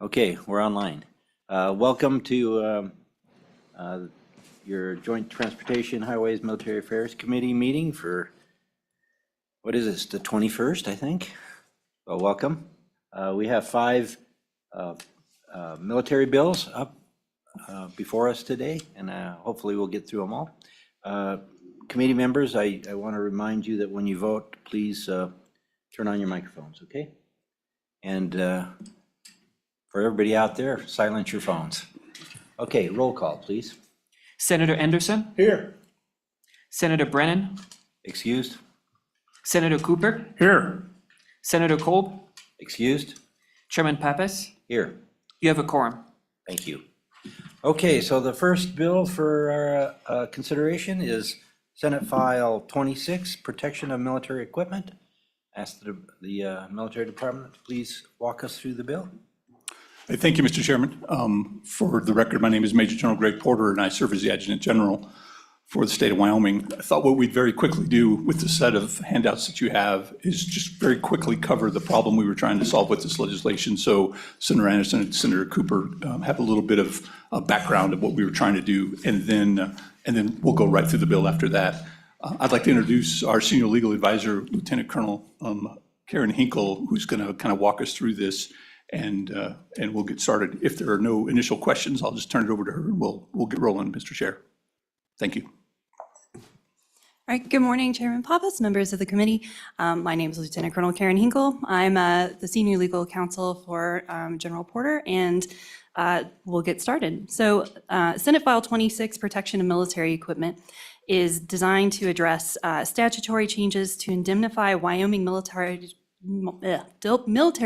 Okay, we're online. Welcome to your Joint Transportation Highways Military Affairs Committee meeting for, what is this, the 21st, I think? Well, welcome. We have 5 military bills up before us today, and hopefully we'll get through them all. Committee members, I want to remind you that when you vote, please turn on your microphones, okay? And for everybody out there, silence your phones. Okay, roll call, please. Senator Anderson? Here. Senator Brennan? Excused? Senator Cooper? Here. Senator Kolb? Excused? Chairman Pappas? Here. You have a quorum. Thank you. Okay, so the first bill for our consideration is Senate File 26, Protection of Military Equipment. Ask the Military Department to please walk us through the bill. Thank you, Mr. Chairman. For the record, my name is Major General Greg Porter, and I serve as the Adjutant General for the state of Wyoming. I thought what we'd very quickly do with the set of handouts that you have is just very quickly cover the problem we were trying to solve with this legislation. So Senator Anderson and Senator Cooper have a little bit of a background of what we were trying to do, and then we'll go right through the bill after that. I'd like to introduce our Senior Legal Advisor, Lieutenant Colonel Karen Hinkle, who's going to kind of walk us through this, and we'll get started. If there are no initial questions, I'll just turn it over to her, and we'll get rolling, Mr. Chair. Thank you. All right, good morning, Chairman Pappas, members of the committee. My name is Lieutenant Colonel Karen Hinkle. I'm the Senior Legal Counsel for General Porter, and we'll get started. So Senate File 26, Protection of Military Equipment, is designed to address statutory changes to indemnify Wyoming military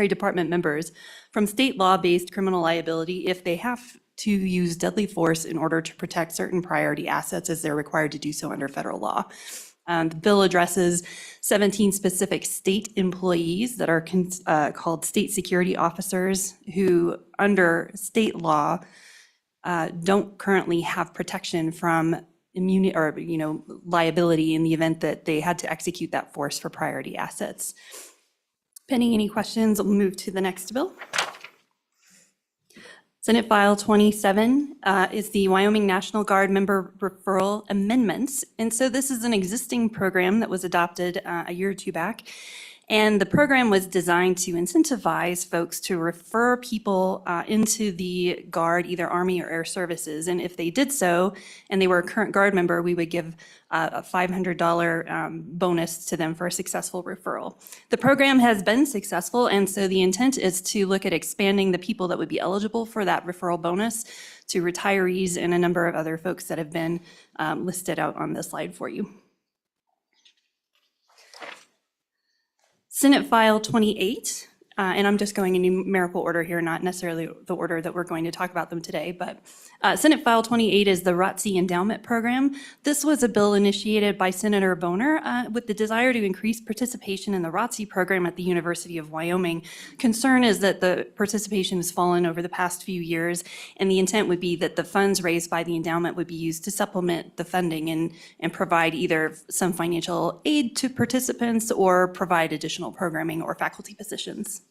department members from state law-based criminal liability if they have to use deadly force in order to protect certain priority assets as they're required to do so under federal law. The bill addresses 17 specific state employees that are called state security officers who, under state law, don't currently have protection from immunity or liability in the event that they had to execute that force for priority assets. Pending any questions, we'll move to the next bill. Senate File 27 is the Wyoming National Guard Member Referral Amendments. And so this is an existing program that was adopted a year or two back. And the program was designed to incentivize folks to refer people into the Guard, either Army or Air Services. And if they did so, and they were a current Guard member, we would give a $500 bonus to them for a successful referral. The program has been successful, and so the intent is to look at expanding the people that would be eligible for that referral bonus to retirees and a number of other folks that have been listed out on this slide for you. Senate File 28, and I'm just going in numerical order here, not necessarily the order that we're going to talk about them today, but Senate File 28 is the ROTC Endowment Program. This was a bill initiated by Senator Boner with the desire to increase participation in the ROTC program at the University of Wyoming. Concern is that the participation has fallen over the past few years, and the intent would be that the funds raised by the endowment would be used to supplement the funding and provide either some financial aid to participants or provide additional programming or faculty positions.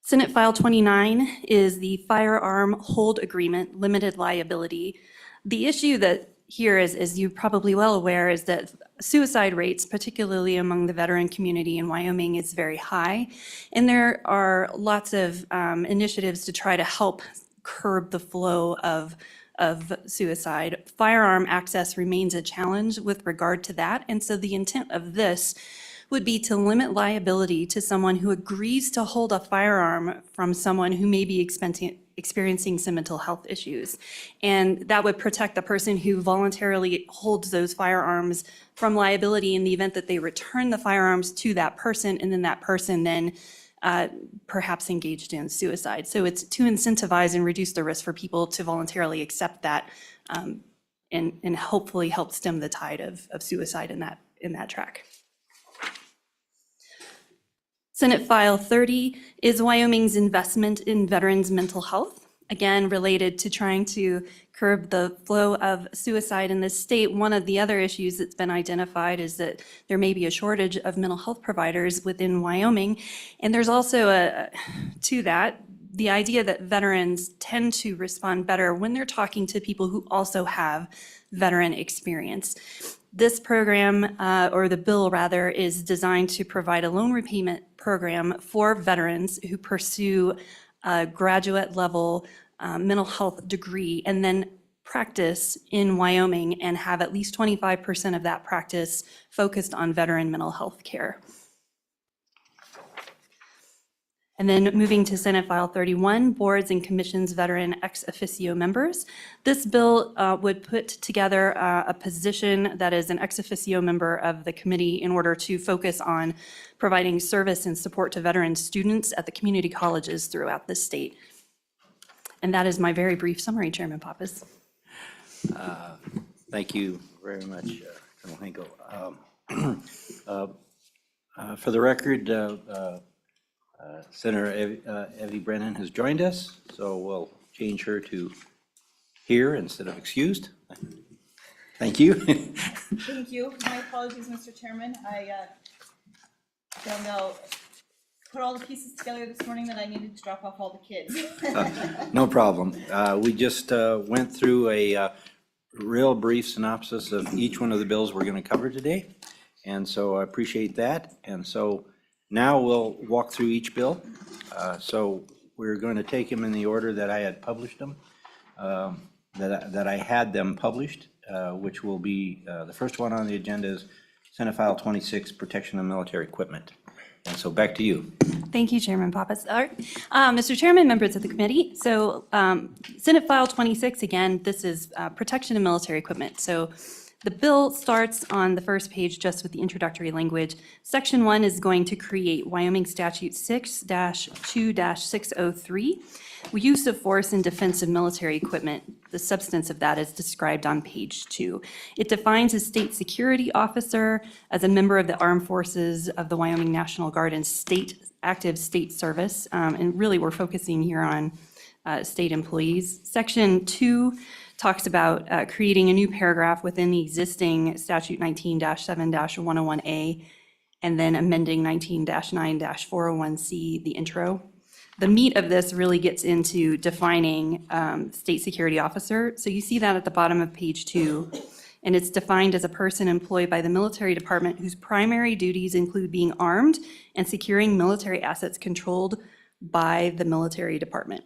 Senate File 29 is the Firearm Hold Agreement Limited Liability. The issue that here is, as you're probably well aware, is that suicide rates, particularly among the veteran community in Wyoming, is very high. And there are lots of initiatives to try to help curb the flow of suicide. Firearm access remains a challenge with regard to that. And so the intent of this would be to limit liability to someone who agrees to hold a firearm from someone who may be experiencing some mental health issues. And that would protect the person who voluntarily holds those firearms from liability in the event that they return the firearms to that person, and then that person then perhaps engaged in suicide. So it's to incentivize and reduce the risk for people to voluntarily accept that and hopefully help stem the tide of suicide in that track. Senate File 30 is Wyoming's investment in veterans' mental health. again, related to trying to curb the flow of suicide in this state. One of the other issues that's been identified is that there may be a shortage of mental health providers within Wyoming. And there's also to that, the idea that veterans tend to respond better when they're talking to people who also have veteran experience. This program, or the bill rather, is designed to provide a loan repayment program for veterans who pursue a graduate level mental health degree and then practice in Wyoming and have at least 25% of that practice focused on veteran mental health care. And then moving to Senate File 31, Boards and Commissions Veteran Ex Officio Members. This bill would put together a position that is an ex officio member of the committee in order to focus on providing service and support to veteran students at the community colleges throughout the state. And that is my very brief summary, Chairman Pappas. Thank you very much, Colonel Hinkle. For the record, Senator Evie Brennan has joined us, so we'll change her to here instead of excused. Thank you. Thank you. My apologies, Mr. Chairman. I don't know, put all the pieces together this morning that I needed to drop off all the kids. No problem. We just went through a real brief synopsis of each one of the bills we're going to cover today, and so I appreciate that. And so now we'll walk through each bill. So we're going to take them in the order that I had published them, that I had them published, which will be, the first one on the agenda is Senate File 26, Protection of Military Equipment. And so back to you. Thank you, Chairman Pappas. All right. Mr. Chairman, members of the committee, so Senate File 26, again, this is protection of military equipment. So the bill starts on the first page just with the introductory language. Section 1 is going to create Wyoming Statute 6-2-603, use of force in defense of military equipment. The substance of that is described on page 2. It defines a state security officer as a member of the armed forces of the Wyoming National Guard and active state service. And really, we're focusing here on state employees. Section 2 talks about creating a new paragraph within the existing statute 19-7-101A, and then amending 19-9-401C, the intro. The meat of this really gets into defining state security officer. So you see that at the bottom of page 2, and it's defined as a person employed by the military department whose primary duties include being armed and securing military assets controlled by the military department.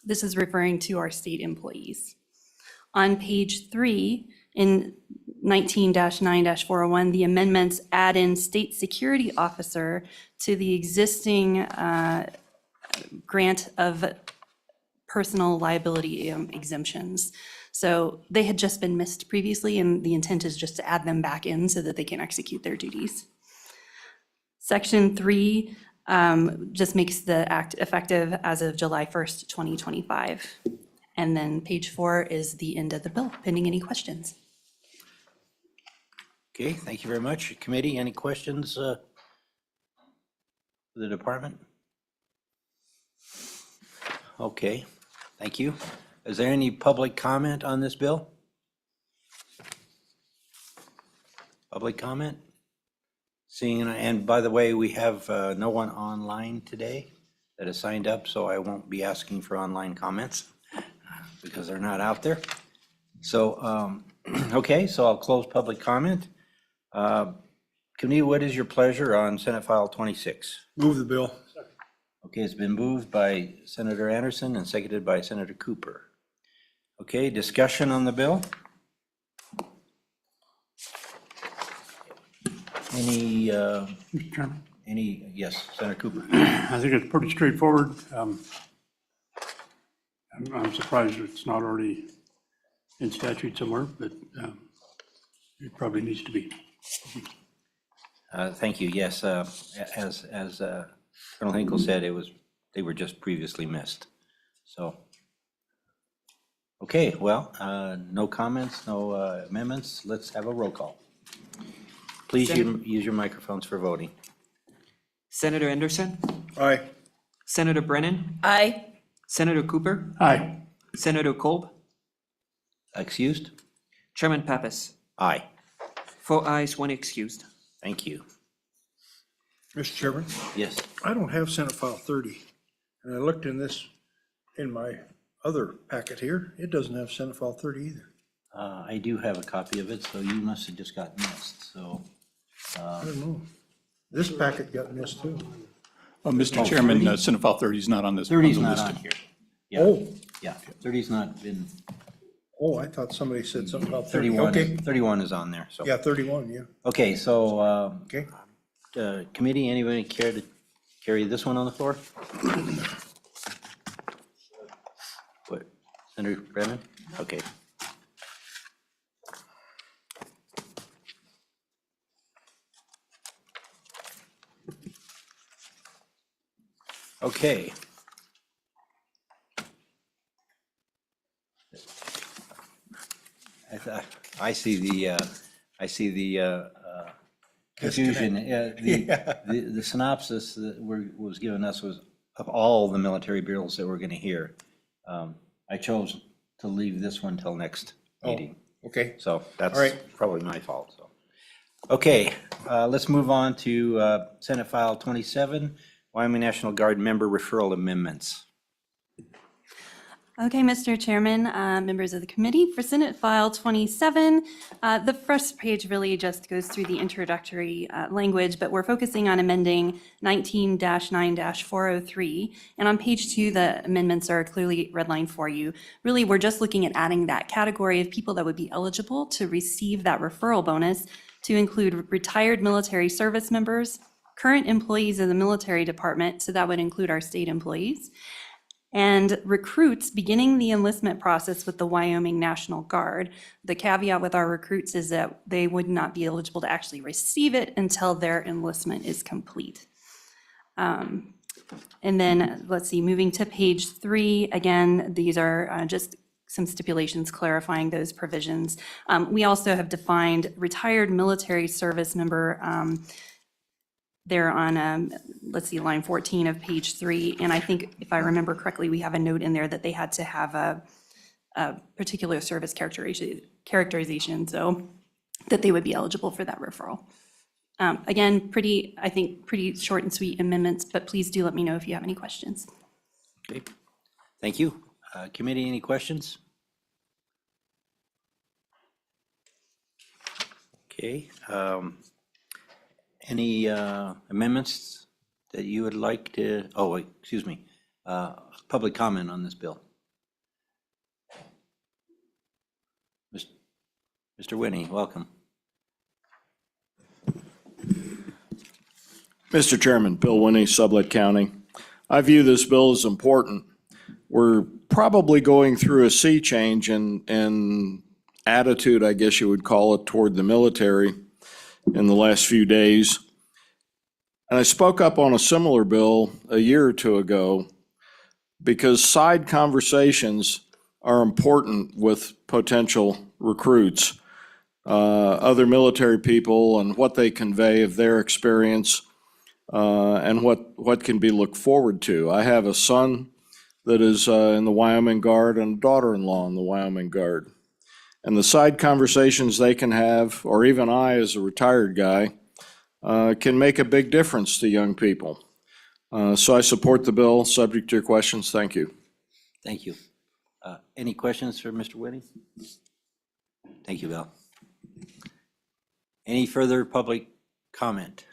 This is referring to our state employees. On page 3, in 19-9-401, the amendments add in state security officer to the existing grant of personal liability exemptions. So they had just been missed previously, and the intent is just to add them back in so that they can execute their duties. Section 3 just makes the act effective as of July 1st, 2025. And then page 4 is the end of the bill, pending any questions. Okay, thank you very much. Committee, any questions for the department? Okay, thank you. Is there any public comment on this bill? Public comment? Seeing, and by the way, we have no one online today that has signed up, so I won't be asking for online comments because they're not out there. So, okay, so I'll close public comment. Committee, what is your pleasure on Senate File 26? Move the bill. Okay, it's been moved by Senator Anderson and seconded by Senator Cooper. Okay, discussion on the bill? Any, Mr. Chairman, yes, Senator Cooper. I think it's pretty straightforward. I'm surprised it's not already in statute somewhere, but it probably needs to be. Thank you, yes, as Colonel Hinkle said, they were just previously missed, so. Okay, well, no comments, no amendments, let's have a roll call. Please use your microphones for voting. Senator Anderson, Aye. Senator Brennan, Aye. Senator Cooper, Aye. Senator Kolb, Excused? Chairman Pappas. Aye. 4 ayes, 1 excused. Thank you. Mr. Chairman, Yes. I don't have Senate File 30, and I looked in this, in my other packet here, it doesn't have Senate File 30 either. I do have a copy of it, so you must have just got missed, so. I don't know. This packet got missed too. Mr. Chairman, Senate File 30 is not on this. 30's the not list. on here. Yeah, Oh, yeah, 30's not been, oh, I thought somebody said something about 30. 31, Okay, 31 is on there, so. yeah, 31, yeah, Okay, so, okay. committee, anybody care to carry this one on the floor? What, Senator Brennan? Okay. Okay. I see the confusion. The synopsis that was given us was of all the military bills that we're going to hear. I chose to leave this one till next meeting. Okay, So that's All right. probably my fault, so. Okay, let's move on to Senate File 27, Wyoming National Guard member referral amendments. Okay, Mr. Chairman, members of the committee, for Senate File 27, the first page really just goes through the introductory language, but we're focusing on amending 19-9-403. And on page 2, the amendments are clearly redlined for you. Really, we're just looking at adding that category of people that would be eligible to receive that referral bonus to include retired military service members, current employees of the military department, so that would include our state employees, and recruits beginning the enlistment process with the Wyoming National Guard. The caveat with our recruits is that they would not be eligible to actually receive it until their enlistment is complete. And then, let's see, moving to page 3, again, these are just some stipulations clarifying those provisions. We also have defined retired military service member there on, let's see, line 14 of page 3. And I think, if I remember correctly, we have a note in there that they had to have a particular service characterization, so that they would be eligible for that referral. Again, I think, pretty short and sweet amendments, but please do let me know if you have any questions. Okay, thank you. Committee, any questions? Okay, any amendments that you would like to, oh, wait, excuse me, public comment on this bill? Mr. Whitney, welcome. Mr. Chairman, Bill Winnie, Sublette County. I view this bill as important. We're probably going through a sea change in attitude, I guess you would call it, toward the military in the last few days. And I spoke up on a similar bill a year or two ago because side conversations are important with potential recruits, other military people, and what they convey of their experience and what can be looked forward to. I have a son that is in the Wyoming Guard and a daughter-in-law in the Wyoming Guard. And the side conversations they can have, or even I as a retired guy, can make a big difference to young people. So I support the bill, subject to your questions. Thank you. Thank you. Any questions for Mr. Whitney? Thank you, Bill. Any further public comment?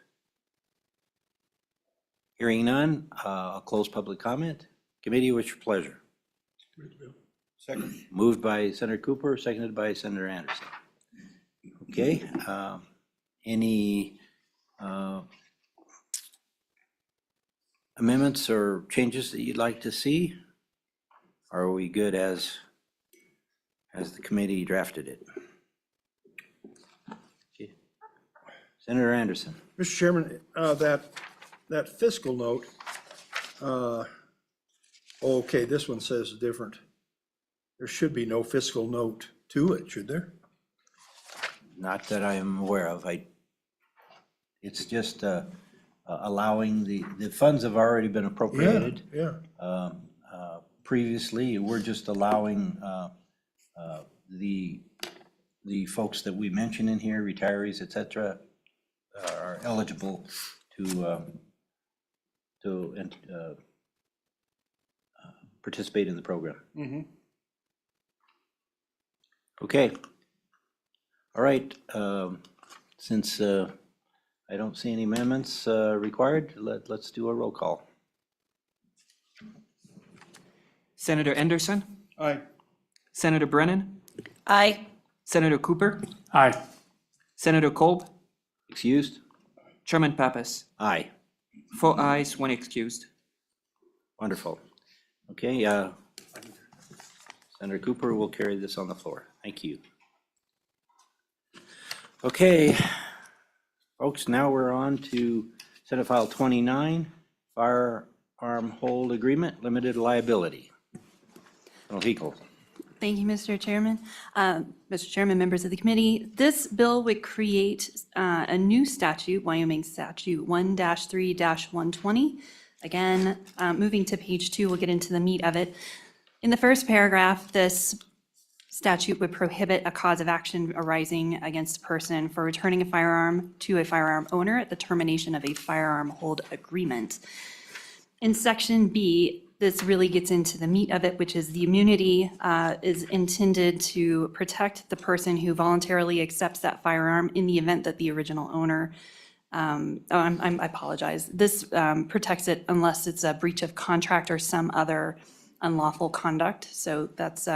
Hearing none, I'll close public comment. Committee, what's your pleasure? Second. Moved by Senator Cooper, seconded by Senator Anderson. Okay, any amendments or changes that you'd like to see? Are we good as the committee drafted it? Okay. Senator Anderson. Mr. Chairman, that fiscal note, okay, this one says different. There should be no fiscal note to it, should there? Not that I am aware of. It's just allowing the funds have already been appropriated. Yeah, previously, we're just allowing the folks that we mentioned in here, retirees, et cetera, are eligible to participate in the program. Okay. All right. Since I don't see any amendments required, let's do a roll call. Senator Anderson, Aye. Senator Brennan, Aye. Senator Cooper, Aye. Senator Kolb, Excused? Chairman Pappas. Aye. 4 ayes, 1 excused. Wonderful. Okay, Senator Cooper will carry this on the floor. Thank you. Okay, folks, now we're on to Senate File 29, Firearm Hold Agreement, Limited Liability. Colonel Hinkle. Thank you, Mr. Chairman. Mr. Chairman, members of the committee, this bill would create a new statute, Wyoming Statute 1-3-120. Again, moving to page 2, we'll get into the meat of it. In the first paragraph, this statute would prohibit a cause of action arising against a person for returning a firearm to a firearm owner at the termination of a firearm hold agreement. In section B, this really gets into the meat of it, which is the immunity is intended to protect the person who voluntarily accepts that firearm in the event that the original owner, I apologize. This protects it unless it's a breach of contract or some other unlawful conduct. So that's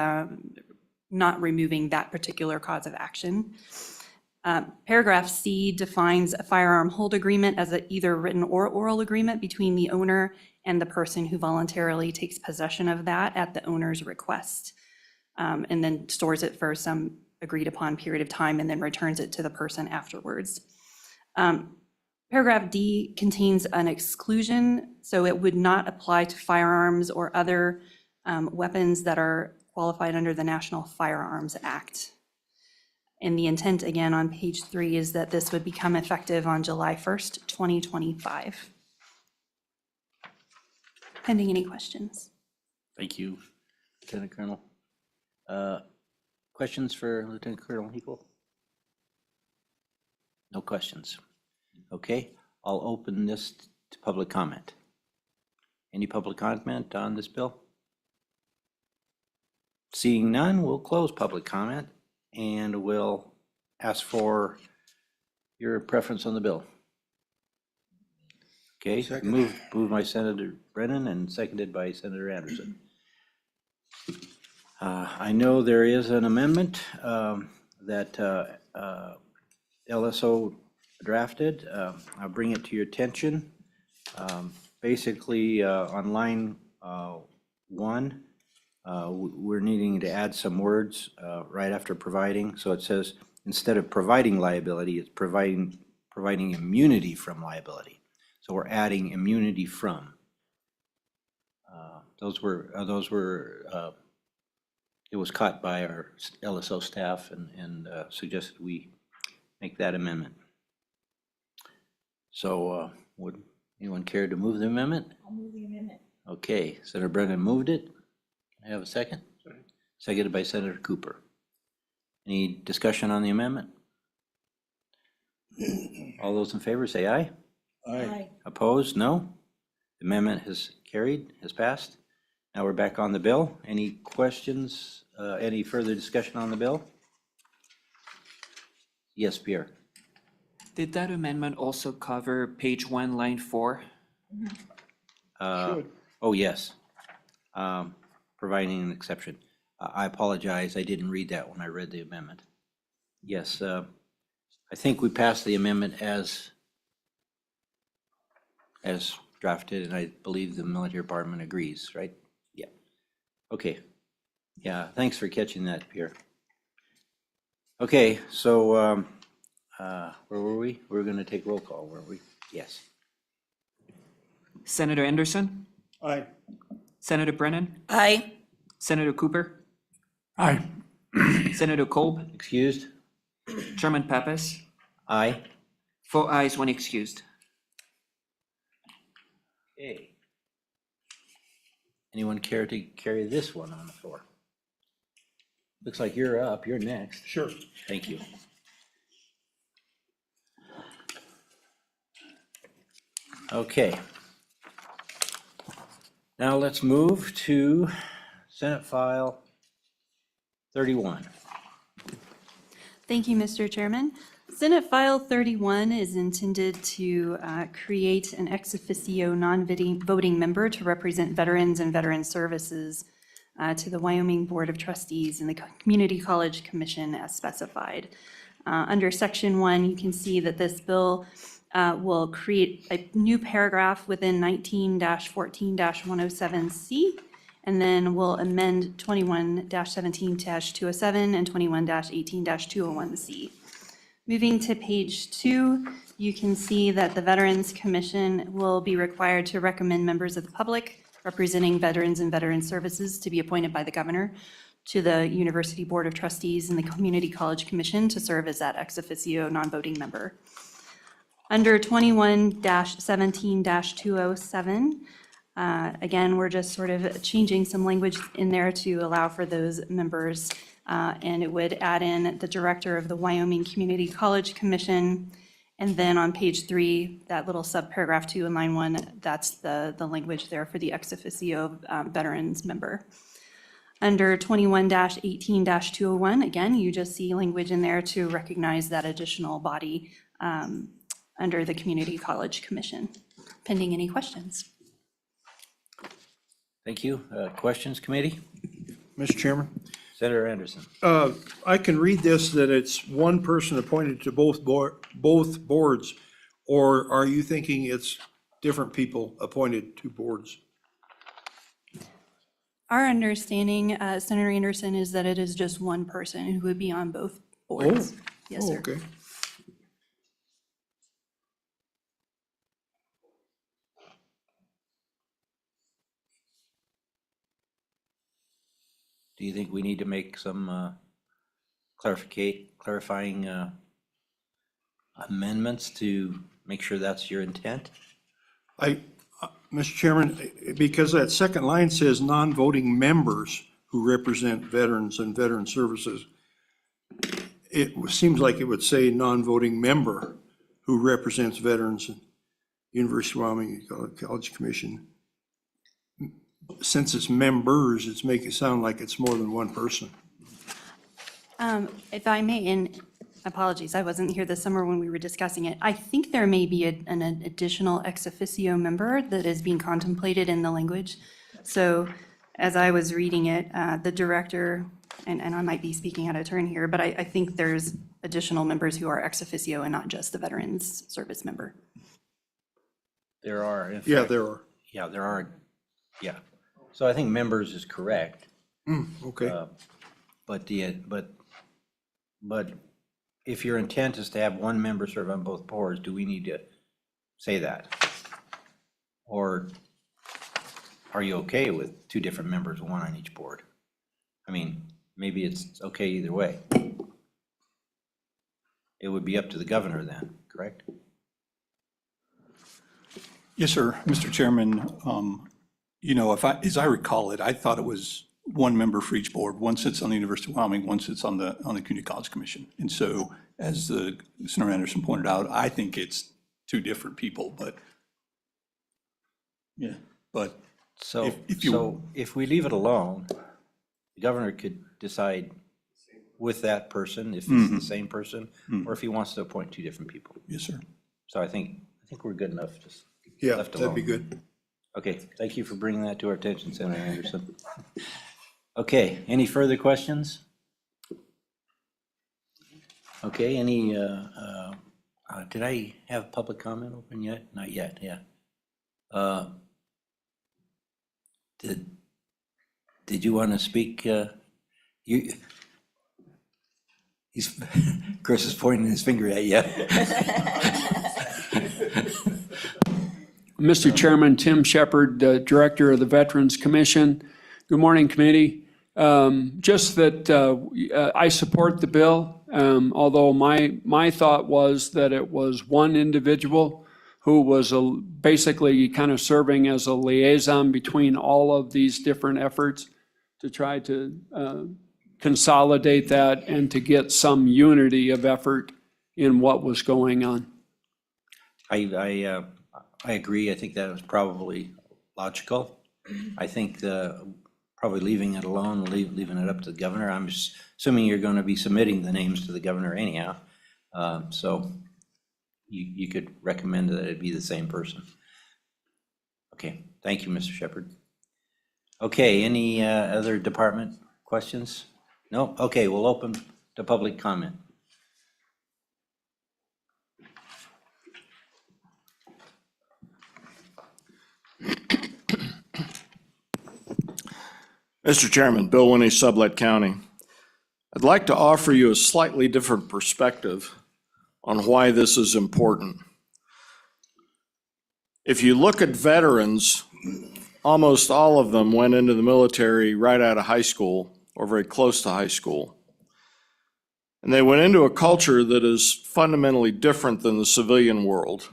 not removing that particular cause of action. Paragraph C defines a firearm hold agreement as a either written or oral agreement between the owner and the person who voluntarily takes possession of that at the owner's request, and then stores it for some agreed upon period of time and then returns it to the person afterwards. Paragraph D contains an exclusion, so it would not apply to firearms or other weapons that are qualified under the National Firearms Act. And the intent, again, on page 3 is that this would become effective on July 1st, 2025. Pending any questions? Thank you, Lieutenant Colonel. Questions for Lieutenant Colonel Hinkle? No questions. Okay, I'll open this to public comment. Any public comment on this bill? Seeing none, we'll close public comment and we'll ask for your preference on the bill. Okay, Second. moved by Senator Brennan and seconded by Senator Anderson. I know there is an amendment that LSO drafted. I'll bring it to your attention. Basically, on line 1, we're needing to add some words right after providing. So it says, instead of providing liability, it's providing immunity from liability. So we're adding immunity from. Those were it was caught by our LSO staff and suggested we make that amendment. So would anyone care to move the amendment? I'll move the amendment. Okay, Senator Brennan moved it. I have a second? Seconded by Senator Cooper. Any discussion on the amendment? All those in favor say aye. Aye. Opposed? No. The amendment has carried, has passed. Now we're back on the bill. Any questions, any further discussion on the bill? Yes, Pierre. Did that amendment also cover page 1, line 4? Oh, yes. Providing an exception. I apologize, I didn't read that when I read the amendment. Yes, I think we passed the amendment as drafted, and I believe the military department agrees, right? Yeah. Okay. Yeah, thanks for catching that, Pierre. Okay, so where were we? We were going to take roll call, weren't we? Yes. Senator Anderson, Aye. Senator Brennan, Aye. Senator Cooper, Aye. Senator Kolb, Excused? Chairman Pappas. Aye. 4 ayes, 1 excused. Okay. Anyone care to carry this one on the floor? Looks like you're up. You're next. Sure. Thank you. Okay. Now let's move to Senate File 31. Thank you, Mr. Chairman. Senate File 31 is intended to create an ex officio non-voting member to represent veterans and veteran services to the Wyoming Board of Trustees and the Community College Commission as specified. Under Section 1, you can see that this bill will create a new paragraph within 19-14-107C, and then we'll amend 21-17-207 and 21-18-201C. Moving to page 2, you can see that the Veterans Commission will be required to recommend members of the public representing veterans and veteran services to be appointed by the governor to the University Board of Trustees and the Community College Commission to serve as that ex officio non-voting member. Under 21-17-207, again, we're just sort of changing some language in there to allow for those members, and it would add in the director of the Wyoming Community College Commission. And then on page 3, that little subparagraph 2 in line 1, that's the language there for the ex officio veterans member. Under 21-18-201, again, you just see language in there to recognize that additional body under the Community College Commission. Pending any questions? Thank you. Questions, committee? Mr. Chairman, Senator Anderson. I can read this that it's one person appointed to both boards, or are you thinking it's different people appointed to boards? Our understanding, Senator Anderson, is that it is just one person who would be on both boards. Yes, Oh, sir. okay. Do you think we need to make some clarifying amendments to make sure that's your intent? Mr. Chairman, because that second line says non-voting members who represent veterans and veteran services, it seems like it would say non-voting member who represents veterans and University of Wyoming College Commission. Since it's members, it's making it sound like it's more than one person. If I may, and apologies, I wasn't here this summer when we were discussing it. I think there may be an additional ex officio member that is being contemplated in the language. So as I was reading it, the director, and I might be speaking out of turn here, but I think there's additional members who are ex officio and not just the Veterans Service member. There are. Yeah, there are. Yeah, there are. Yeah. So I think members is correct. Okay. But if your intent is to have one member serve on both boards, do we need to say that? Or are you okay with two different members, one on each board? I mean, maybe it's okay either way. It would be up to the governor then, correct? Yes, sir. Mr. Chairman, you know, as I recall it, I thought it was one member for each board. One sits on the University of Wyoming, one sits on the Community College Commission. And so, as Senator Anderson pointed out, I think it's two different people, but yeah, but So, if you- if we leave it alone, the governor could decide with that person, if it's the same person, or if he wants to appoint two different people. yes, sir. So I think we're good enough, just Yeah, left that'd be alone. good. Okay, thank you for bringing that to our attention, Senator Anderson. Okay, any further questions? Okay, any, did I have public comment open yet? Not yet, yeah. Did you want to speak? Chris is pointing his finger at you. Mr. Chairman, Tim Shepard, Director of the Veterans Commission. Good morning, committee. Just that I support the bill, although my thought was that it was one individual who was basically kind of serving as a liaison between all of these different efforts to try to consolidate that and to get some unity of effort in what was going on. I agree. I think that was probably logical. I think probably leaving it alone, leaving it up to the governor. I'm assuming you're going to be submitting the names to the governor anyhow. So you could recommend that it be the same person. Okay, thank you, Mr. Shepherd. Okay, any other department questions? No? Okay, we'll open to public comment. Mr. Chairman, Bill Winnie, Sublette County. I'd like to offer you a slightly different perspective on why this is important. If you look at veterans, almost all of them went into the military right out of high school or very close to high school. And they went into a culture that is fundamentally different than the civilian world.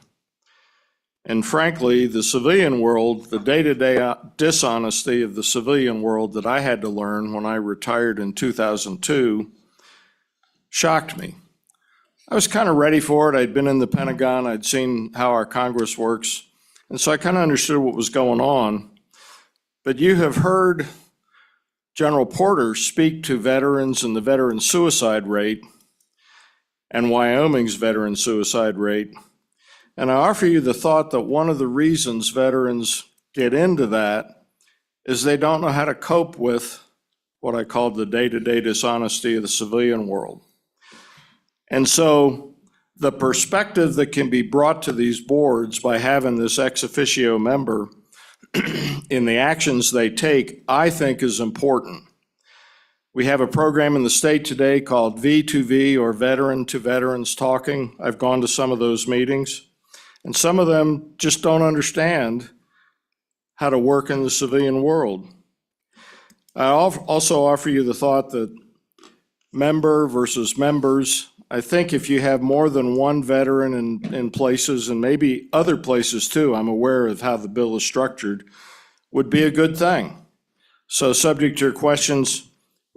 And frankly, the civilian world, the day-to-day dishonesty of the civilian world that I had to learn when I retired in 2002 shocked me. I was kind of ready for it. I'd been in the Pentagon. I'd seen how our Congress works. And so I kind of understood what was going on. But you have heard General Porter speak to veterans and the veteran suicide rate and Wyoming's veteran suicide rate. And I offer you the thought that one of the reasons veterans get into that is they don't know how to cope with what I call the day-to-day dishonesty of the civilian world. And so the perspective that can be brought to these boards by having this ex officio member in the actions they take, I think is important. We have a program in the state today called V2V, or Veteran to Veterans Talking. I've gone to some of those meetings. And some of them just don't understand how to work in the civilian world. I also offer you the thought that member versus members, I think if you have more than one veteran in places, and maybe other places too, I'm aware of how the bill is structured, would be a good thing. So subject to your questions,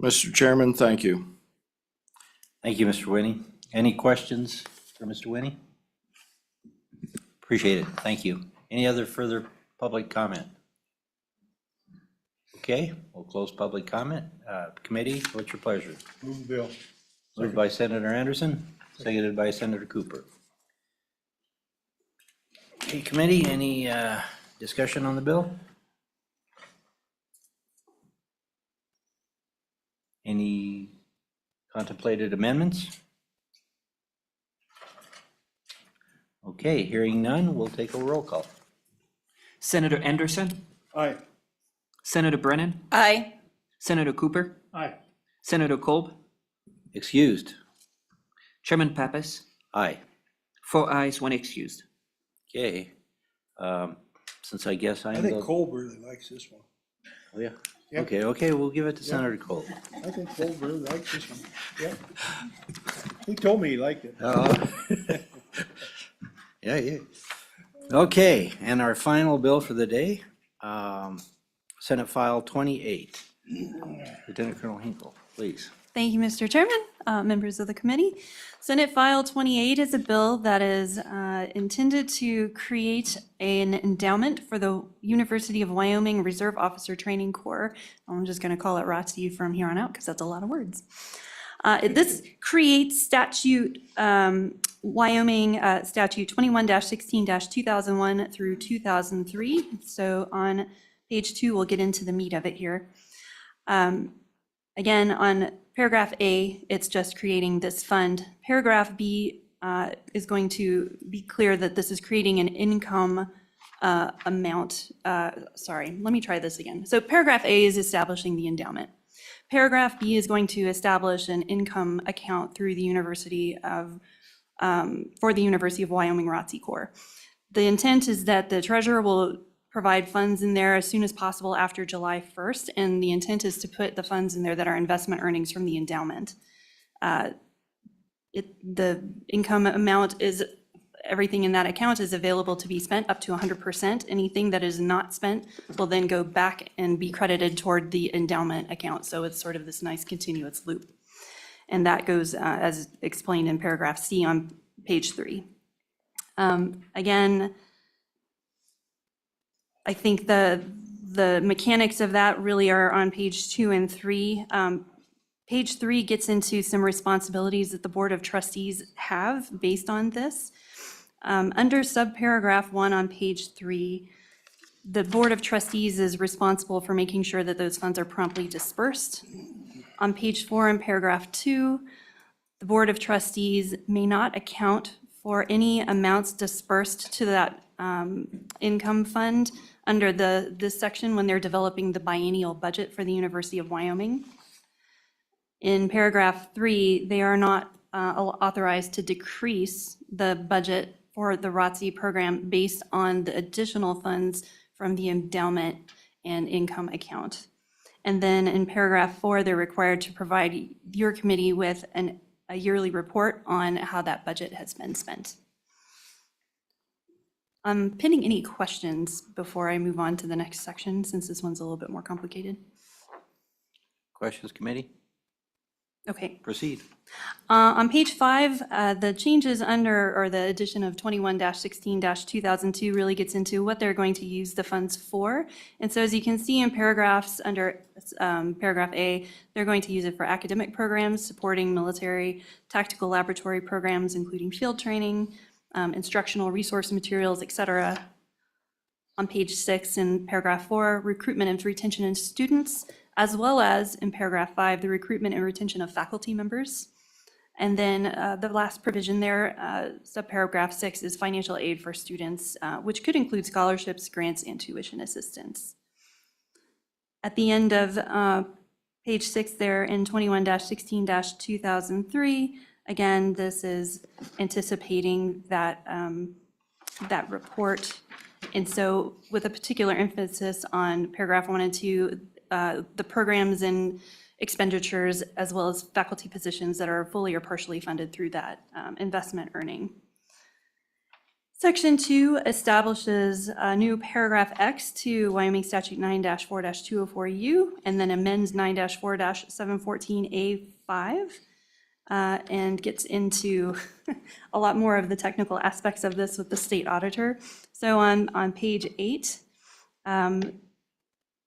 Mr. Chairman, thank you. Thank you, Mr. Winnie. Any questions for Mr. Winnie? Appreciate it. Thank you. Any other further public comment? Okay, we'll close public comment. Committee, what's your pleasure? Move the bill. Moved by Senator Anderson, seconded by Senator Cooper. Okay, committee, any discussion on the bill? Any contemplated amendments? Okay, hearing none, we'll take a roll call. Senator Anderson, Aye. Senator Brennan, Aye. Senator Cooper, Aye. Senator Kolb, Excused? Chairman Pappas, Aye. 4 ayes, 1 excused. Okay, since I guess I'm I think the, Cole really likes this one. oh, yeah. Yeah. Okay, we'll give it to Senator Cole. I think Cole really likes this one. Yeah. He told me he liked it. Yeah, yeah. Okay, and our final bill for the day, Senate File 28. Lieutenant Colonel Hinkle, please. Thank you, Mr. Chairman, members of the committee. Senate File 28 is a bill that is intended to create an endowment for the University of Wyoming Reserve Officer Training Corps. I'm just going to call it ROTC from here on out because that's a lot of words. This creates statute, Wyoming Statute 21-16-2001 through 2003. So on page 2, we'll get into the meat of it here. Again, on paragraph A, it's just creating this fund. Paragraph B is going to be clear that this is creating an income amount. Sorry, let me try this again. So paragraph A is establishing the endowment. Paragraph B is going to establish an income account through the University of, for the University of Wyoming ROTC Corps. The intent is that the treasurer will provide funds in there as soon as possible after July 1st, and the intent is to put the funds in there that are investment earnings from the endowment. The income amount is everything in that account is available to be spent up to 100%. Anything that is not spent will then go back and be credited toward the endowment account. So it's sort of this nice continuous loop. And that goes as explained in paragraph C on page 3. Again, I think the mechanics of that really are on page 2 and 3. Page 3 gets into some responsibilities that the Board of Trustees have based on this. Under subparagraph 1 on page 3, the Board of Trustees is responsible for making sure that those funds are promptly dispersed. On page 4 in paragraph 2, the Board of Trustees may not account for any amounts dispersed to that income fund under this section when they're developing the biennial budget for the University of Wyoming. In paragraph 3, they are not authorized to decrease the budget for the ROTC program based on the additional funds from the endowment and income account. And then in paragraph 4, they're required to provide your committee with a yearly report on how that budget has been spent. I'm pending any questions before I move on to the next section, since this one's a little bit more complicated. Questions, committee? Okay. Proceed. On page 5, the changes under, or the addition of 21-16-2002 really gets into what they're going to use the funds for. And so as you can see in paragraphs under paragraph A, they're going to use it for academic programs, supporting military tactical laboratory programs, including field training, instructional resource materials, et cetera. On page 6 in paragraph 4, recruitment and retention of students, as well as in paragraph 5, the recruitment and retention of faculty members. And then the last provision there, subparagraph 6, is financial aid for students, which could include scholarships, grants, and tuition assistance. At the end of page 6 there in 21-16-2003, again, this is anticipating that, that report. And so with a particular emphasis on paragraph 1 and 2, the programs and expenditures, as well as faculty positions that are fully or partially funded through that investment earning. Section 2 establishes a new paragraph X to Wyoming Statute 9-4-204U, and then amends 9-4-714A5, and gets into a lot more of the technical aspects of this with the state auditor. So on page 8,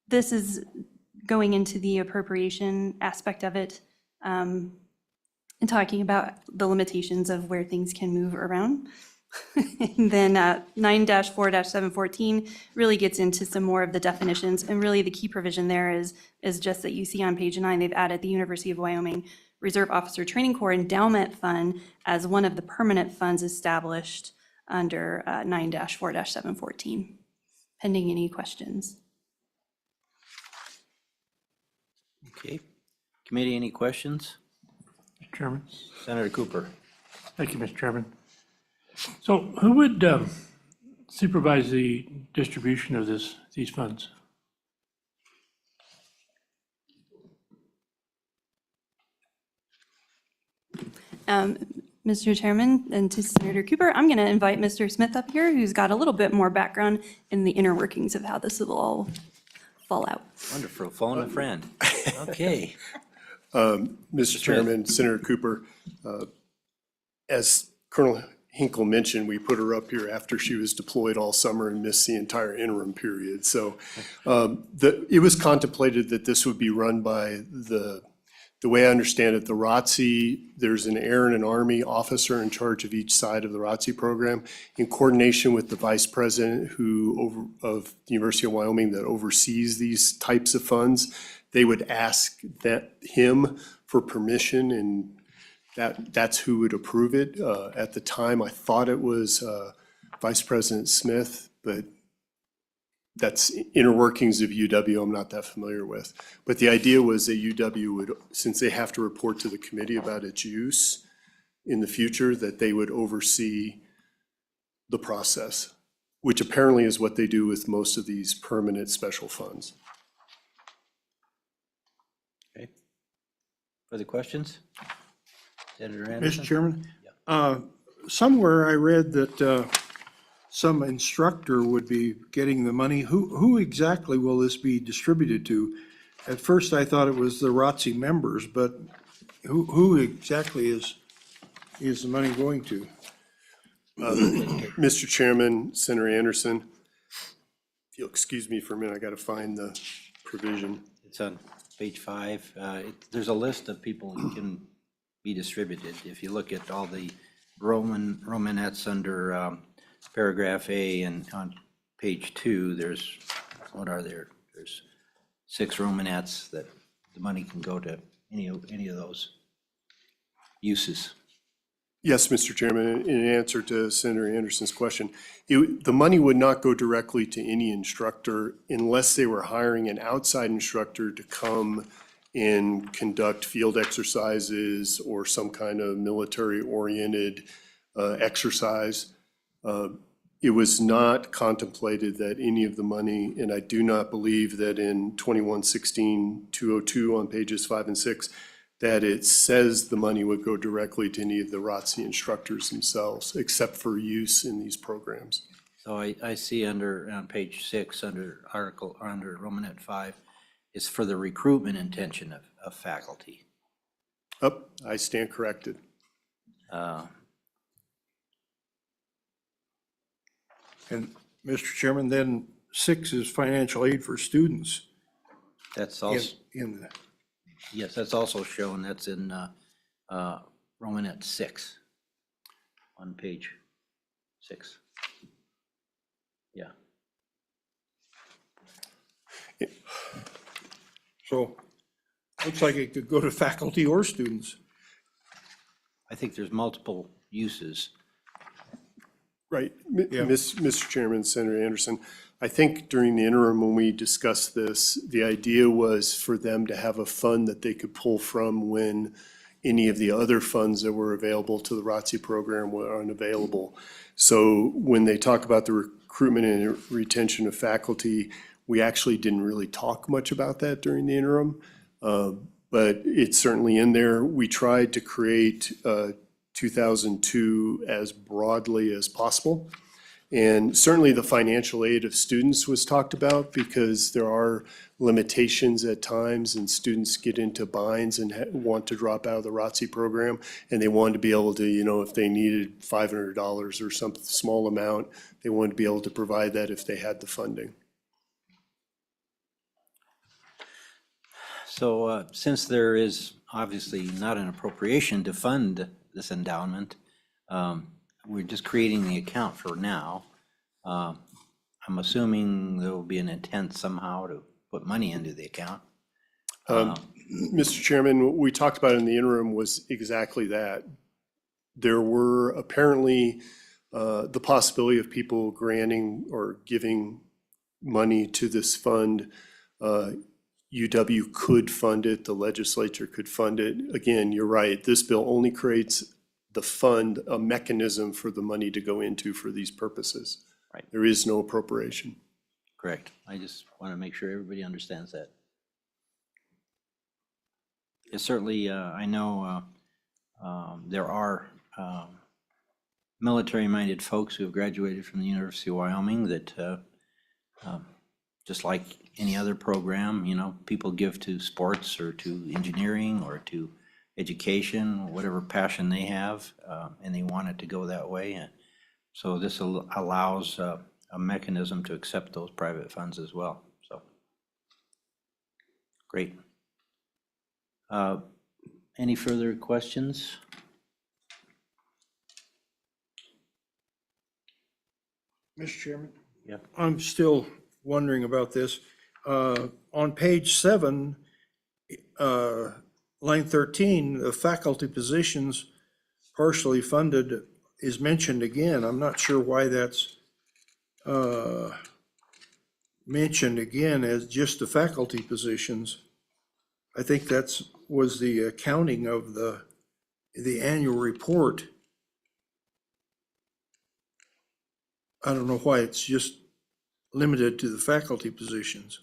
this is going into the appropriation aspect of it, and talking about the limitations of where things can move around. And then 9-4-714 really gets into some more of the definitions, and really the key provision there is just that you see on page 9, they've added the University of Wyoming Reserve Officer Training Corps Endowment Fund as one of the permanent funds established under 9-4-714. Pending any questions. Okay. Committee, any questions? Mr. Chairman. Senator Cooper. Thank you, Mr. Chairman. So who would supervise the distribution of these funds? Mr. Chairman, and to Senator Cooper, I'm going to invite Mr. Smith up here, who's got a little bit more background in the inner workings of how this will all fall out. Wonderful. Phone a friend. Okay. Mr. Chairman, Senator Cooper, as Colonel Hinkle mentioned, we put her up here after she was deployed all summer and missed the entire interim period. So it was contemplated that this would be run by the way I understand it, the ROTC, there's an Air and an Army officer in charge of each side of the ROTC program in coordination with the vice president of the University of Wyoming that oversees these types of funds. They would ask him for permission, and that's who would approve it. At the time, I thought it was Vice President Smith, but that's inner workings of UW I'm not that familiar with. But the idea was that UW would, since they have to report to the committee about its use in the future, that they would oversee the process, which apparently is what they do with most of these permanent special funds. Okay. Further questions? Senator Anderson? Mr. Chairman, somewhere I read that some instructor would be getting the money. Who exactly will this be distributed to? At first, I thought it was the ROTC members, but who exactly is the money going to? Mr. Chairman, Senator Anderson, if you'll excuse me for a minute, I got to find the provision. It's on page 5. There's a list of people who can be distributed. If you look at all the Romanettes under paragraph A, and on page 2, there's, what are there? There's 6 Romanettes that the money can go to any of those uses. Yes, Mr. Chairman, in answer to Senator Anderson's question, the money would not go directly to any instructor unless they were hiring an outside instructor to come and conduct field exercises or some kind of military-oriented exercise. It was not contemplated that any of the money, and I do not believe that in 21-16-202 on pages 5 and 6, that it says the money would go directly to any of the ROTC instructors themselves, except for use in these programs. So I see on page 6, under Romanet 5, is for the recruitment intention of faculty. Oh, I stand corrected. And Mr. Chairman, then 6 is financial aid for students That's also, in the, yes, that's also shown, that's in Romanet 6, on page 6. Yeah. so looks like it could go to faculty or students. I think there's multiple uses. Right. Yeah. Mr. Chairman, Senator Anderson, I think during the interim when we discussed this, the idea was for them to have a fund that they could pull from when any of the other funds that were available to the ROTC program were unavailable. So when they talk about the recruitment and retention of faculty, we actually didn't really talk much about that during the interim. But it's certainly in there. We tried to create 2002 as broadly as possible. And certainly the financial aid of students was talked about because there are limitations at times and students get into binds and want to drop out of the ROTC program. And they wanted to be able to, if they needed $500 or some small amount, they wanted to be able to provide that if they had the funding. So since there is obviously not an appropriation to fund this endowment, we're just creating the account for now. I'm assuming there will be an intent somehow to put money into the account. Mr. Chairman, what we talked about in the interim was exactly that. There were apparently the possibility of people granting or giving money to this fund. UW could fund it, the legislature could fund it. Again, you're right, this bill only creates the fund, a mechanism for the money to go into for these purposes. Right. There is no appropriation. Correct. I just want to make sure everybody understands that. Yes, certainly, I know there are military-minded folks who have graduated from the University of Wyoming that, just like any other program, people give to sports or to engineering or to education, or whatever passion they have, and they want it to go that way. And so this allows a mechanism to accept those private funds as well. So, great. Any further questions? Mr. Chairman? Yeah. I'm still wondering about this. On page 7, line 13, the faculty positions partially funded is mentioned again. I'm not sure why that's mentioned again as just the faculty positions. I think was the accounting of the annual report. I don't know why it's just limited to the faculty positions.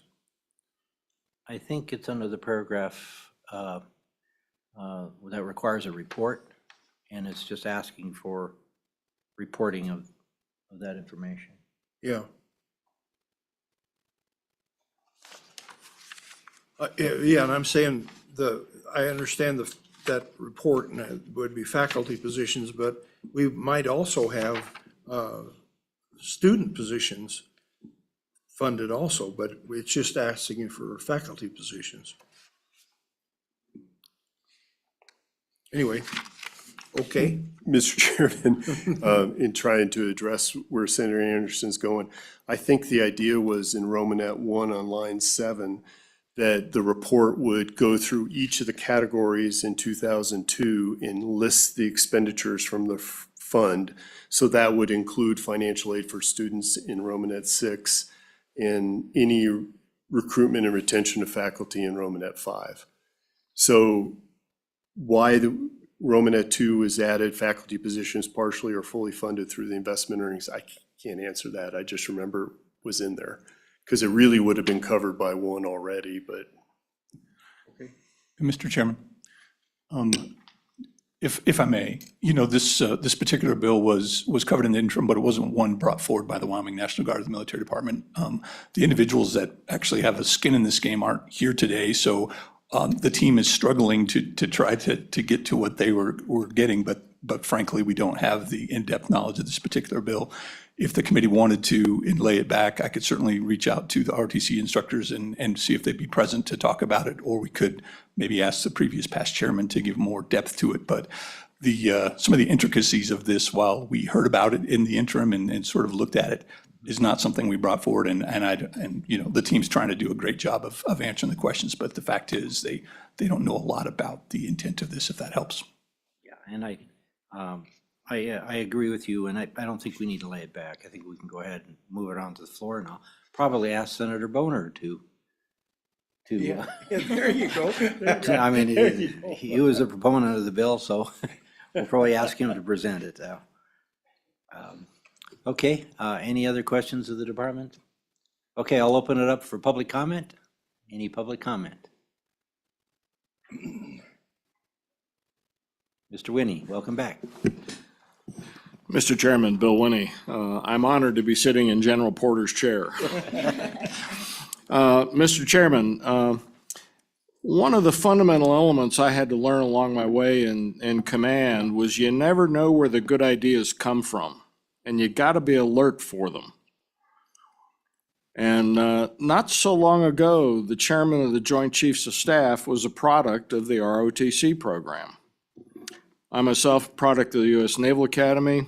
I think it's under the paragraph that requires a report, and it's just asking for reporting of that information. Yeah. Yeah, and I'm saying I understand that report, and it would be faculty positions, but we might also have student positions funded also, but it's just asking for faculty positions. Anyway, okay. Mr. Chairman, in trying to address where Senator Anderson's going, I think the idea was in Romanet 1 on line 7, that the report would go through each of the categories in 2002 and list the expenditures from the fund. So that would include financial aid for students in Romanet 6 and any recruitment and retention of faculty in Romanet 5. So why the Romanet 2 was added, faculty positions partially or fully funded through the investment earnings, I can't answer that. I just remember it was in there because it really would have been covered by 1 already, but. Mr. Chairman, if I may, this particular bill was covered in the interim, but it wasn't one brought forward by the Wyoming National Guard or the military department. The individuals that actually have a skin in this game aren't here today, so the team is struggling to try to get to what they were getting, but frankly, we don't have the in-depth knowledge of this particular bill. If the committee wanted to lay it back, I could certainly reach out to the ROTC instructors and see if they'd be present to talk about it, or we could maybe ask the previous past chairman to give more depth to it. But some of the intricacies of this, while we heard about it in the interim and sort of looked at it, is not something we brought forward. And the team's trying to do a great job of answering the questions, but the fact is they don't know a lot about the intent of this, if that helps. Yeah, and I agree with you, and I don't think we need to lay it back. I think we can go ahead and move it on to the floor, and I'll probably ask Senator Boner to. Yeah, there you go. I mean, he was a proponent of the bill, so we'll probably ask him to present it. Okay, any other questions of the department? Okay, I'll open it up for public comment. Any public comment? Mr. Winnie, welcome back. Mr. Chairman, Bill Winnie, I'm honored to be sitting in General Porter's chair. Mr. Chairman, one of the fundamental elements I had to learn along my way in command was you never know where the good ideas come from, and you got to be alert for them. And not so long ago, the chairman of the Joint Chiefs of Staff was a product of the ROTC program. I'm myself a product of the U.S. Naval Academy.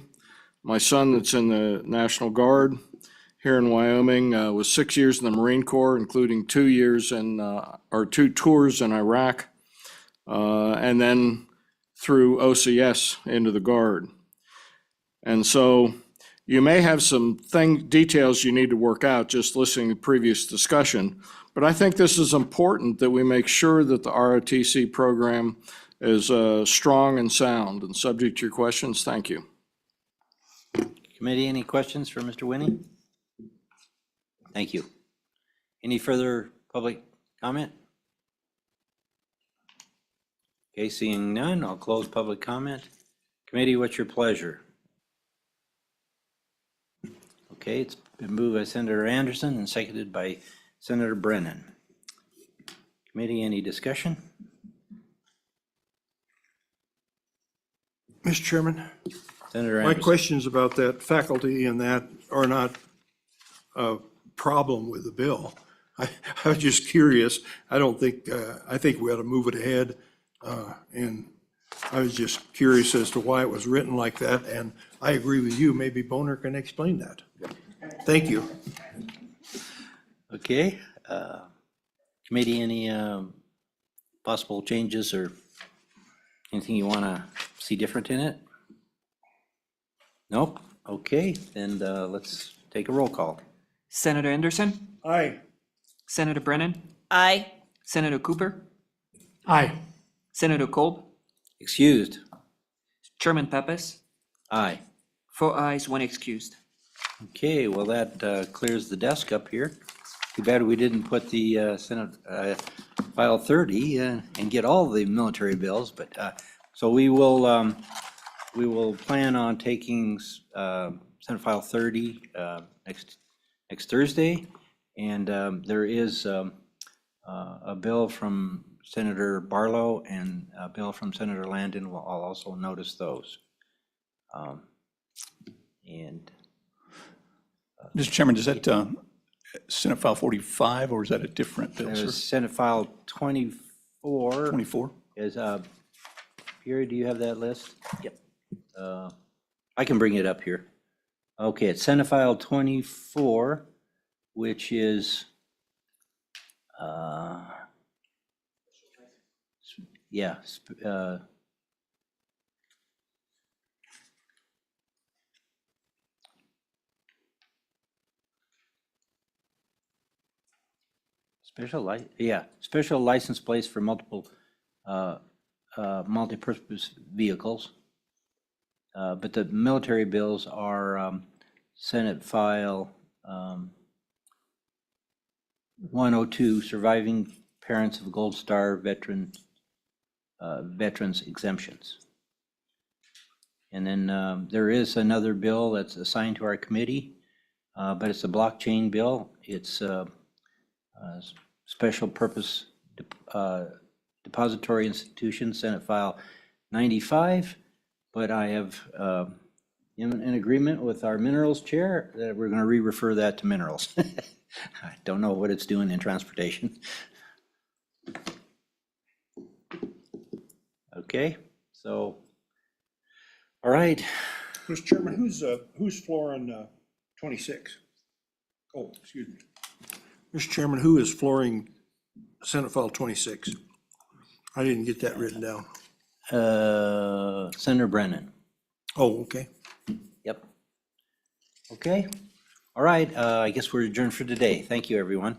My son that's in the National Guard here in Wyoming was 6 years in the Marine Corps, including 2 years or 2 tours in Iraq, and then through OCS into the Guard. And so you may have some details you need to work out just listening to the previous discussion, but I think this is important that we make sure that the ROTC program is strong and sound. And subject to your questions, thank you. Committee, any questions for Mr. Winnie? Thank you. Any further public comment? Okay, seeing none, I'll close public comment. Committee, what's your pleasure? Okay, it's been moved by Senator Anderson and seconded by Senator Brennan. Committee, any discussion? Mr. Chairman, Senator my Anderson. questions about that faculty and that are not a problem with the bill. I was just curious. I think we ought to move it ahead. And I was just curious as to why it was written like that. And I agree with you. Maybe Boner can explain that. Thank you. Okay. Committee, any possible changes or anything you want to see different in it? Nope. Okay, then let's take a roll call. Senator Anderson, Aye. Senator Brennan, Aye. Senator Cooper, Aye. Senator Kolb, Excused? Chairman Pappas, Aye. 4 ayes, 1 excused. Okay, well, that clears the desk up here. Too bad we didn't put the Senate File 30 and get all the military bills, but so we will we will plan on taking Senate File 30 next Thursday. And there is a bill from Senator Barlow and a bill from Senator Landon. I'll also notice those. And Mr. Chairman, is that Senate File 45, or is that a different bill, sir? there's Senate File 24. 24? Is, Pierre, do you have that list? Yep. I can bring it up here. Okay, it's Senate File 24, which is, yeah, special license plates for multiple multi-purpose vehicles. But the military bills are Senate File 102, surviving parents of Gold Star veterans exemptions. And then there is another bill that's assigned to our committee, but it's a blockchain bill. It's special purpose depository institution, Senate File 95. But I have, in agreement with our minerals chair, that we're going to re-refer that to minerals. I don't know what it's doing in transportation. Okay, so, all right. Mr. Chairman, who's flooring 26? Oh, excuse me. Mr. Chairman, who is flooring Senate File 26? I didn't get that written down. Senator Brennan. Oh, okay. Yep. Okay, all right, I guess we're adjourned for today. Thank you, everyone.